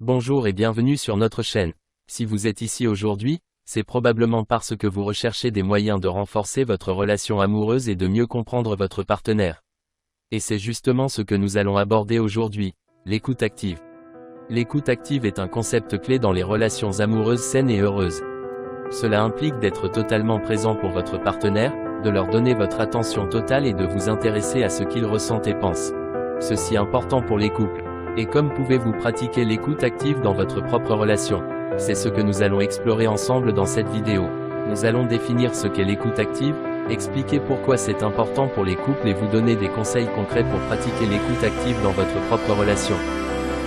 Bonjour et bienvenue sur notre chaîne. Si vous êtes ici aujourd'hui, c'est probablement parce que vous recherchez des moyens de renforcer votre relation amoureuse et de mieux comprendre votre partenaire. Et c'est justement ce que nous allons aborder aujourd'hui, l'écoute active. L'écoute active est un concept clé dans les relations amoureuses saines et heureuses. Cela implique d'être totalement présent pour votre partenaire, de leur donner votre attention totale et de vous intéresser à ce qu'ils ressentent et pensent. Ceci est important pour les couples. Et comme pouvez-vous pratiquer l'écoute active dans votre propre relation? C'est ce que nous allons explorer ensemble dans cette vidéo. Nous allons définir ce qu'est l'écoute active, expliquer pourquoi c'est important pour les couples et vous donner des conseils concrets pour pratiquer l'écoute active dans votre propre relation.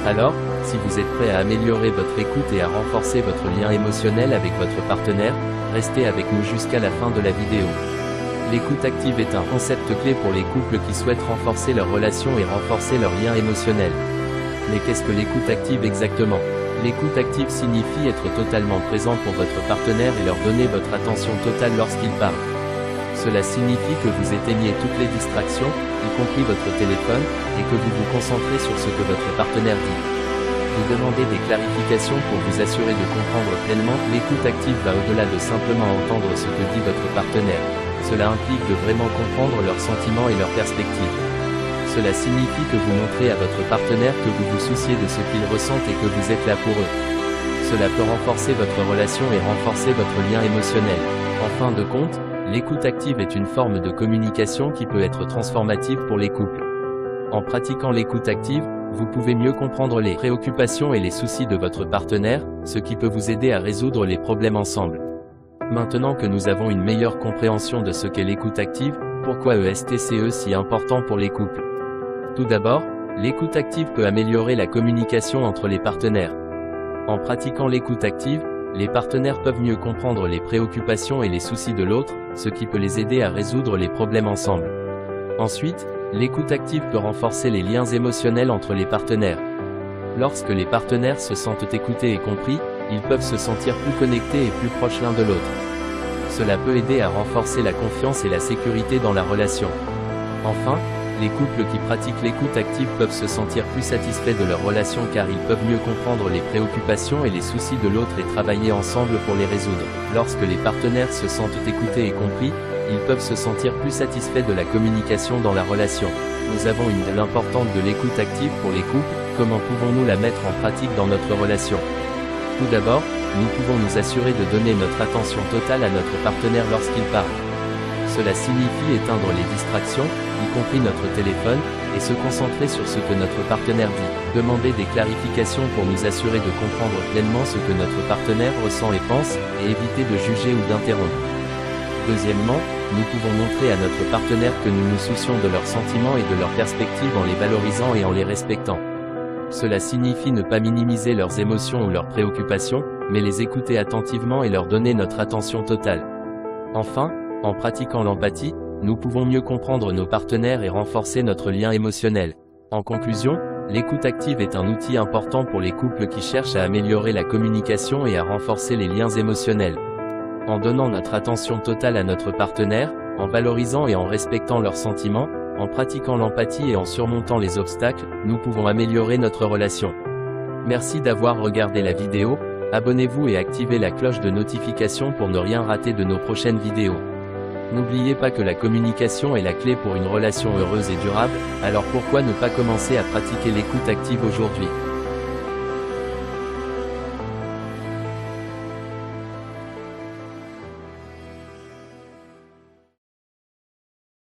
Alors, si vous êtes prêt à améliorer votre écoute et à renforcer votre lien émotionnel avec votre partenaire, restez avec nous jusqu'à la fin de la vidéo. L'écoute active est un concept clé pour les couples qui souhaitent renforcer leur relation et renforcer leur lien émotionnel. Mais qu'est-ce que l'écoute active exactement? L'écoute active signifie être totalement présent pour votre partenaire et leur donner votre attention totale lorsqu'il parle. Cela signifie que vous éteignez toutes les distractions, y compris votre téléphone, et que vous vous concentrez sur ce que votre partenaire dit. Vous demandez des clarifications pour vous assurer de comprendre pleinement. L'écoute active va au-delà de simplement entendre ce que dit votre partenaire. Cela implique de vraiment comprendre leurs sentiments et leurs perspectives. Cela signifie que vous montrez à votre partenaire que vous vous souciez de ce qu'ils ressentent et que vous êtes là pour eux. Cela peut renforcer votre relation et renforcer votre lien émotionnel. En fin de compte, l'écoute active est une forme de communication qui peut être transformative pour les couples. En pratiquant l'écoute active, vous pouvez mieux comprendre les préoccupations et les soucis de votre partenaire, ce qui peut vous aider à résoudre les problèmes ensemble. Maintenant que nous avons une meilleure compréhension de ce qu'est l'écoute active, pourquoi ESTCE si important pour les couples? Tout d'abord, l'écoute active peut améliorer la communication entre les partenaires. En pratiquant l'écoute active, les partenaires peuvent mieux comprendre les préoccupations et les soucis de l'autre, ce qui peut les aider à résoudre les problèmes ensemble. Ensuite, l'écoute active peut renforcer les liens émotionnels entre les partenaires. Lorsque les partenaires se sentent écoutés et compris, ils peuvent se sentir plus connectés et plus proches l'un de l'autre. Cela peut aider à renforcer la confiance et la sécurité dans la relation. Enfin, les couples qui pratiquent l'écoute active peuvent se sentir plus satisfaits de leur relation car ils peuvent mieux comprendre les préoccupations et les soucis de l'autre et travailler ensemble pour les résoudre. Lorsque les partenaires se sentent écoutés et compris, ils peuvent se sentir plus satisfaits de la communication dans la relation. Nous avons une de l'importance de l'écoute active pour les couples. Comment pouvons-nous la mettre en pratique dans notre relation? Tout d'abord, nous pouvons nous assurer de donner notre attention totale à notre partenaire lorsqu'il parle. Cela signifie éteindre les distractions, y compris notre téléphone, et se concentrer sur ce que notre partenaire dit. Demander des clarifications pour nous assurer de comprendre pleinement ce que notre partenaire ressent et pense, et éviter de juger ou d'interrompre. Deuxièmement, nous pouvons montrer à notre partenaire que nous nous soucions de leurs sentiments et de leurs perspectives en les valorisant et en les respectant. Cela signifie ne pas minimiser leurs émotions ou leurs préoccupations, mais les écouter attentivement et leur donner notre attention totale. Enfin, en pratiquant l'empathie, nous pouvons mieux comprendre nos partenaires et renforcer notre lien émotionnel. En conclusion, l'écoute active est un outil important pour les couples qui cherchent à améliorer la communication et à renforcer les liens émotionnels. En donnant notre attention totale à notre partenaire, en valorisant et en respectant leurs sentiments, en pratiquant l'empathie et en surmontant les obstacles, nous pouvons améliorer notre relation. Merci d'avoir regardé la vidéo, abonnez-vous et activez la cloche de notification pour ne rien rater de nos prochaines vidéos. N'oubliez pas que la communication est la clé pour une relation heureuse et durable, alors pourquoi ne pas commencer à pratiquer l'écoute active aujourd'hui?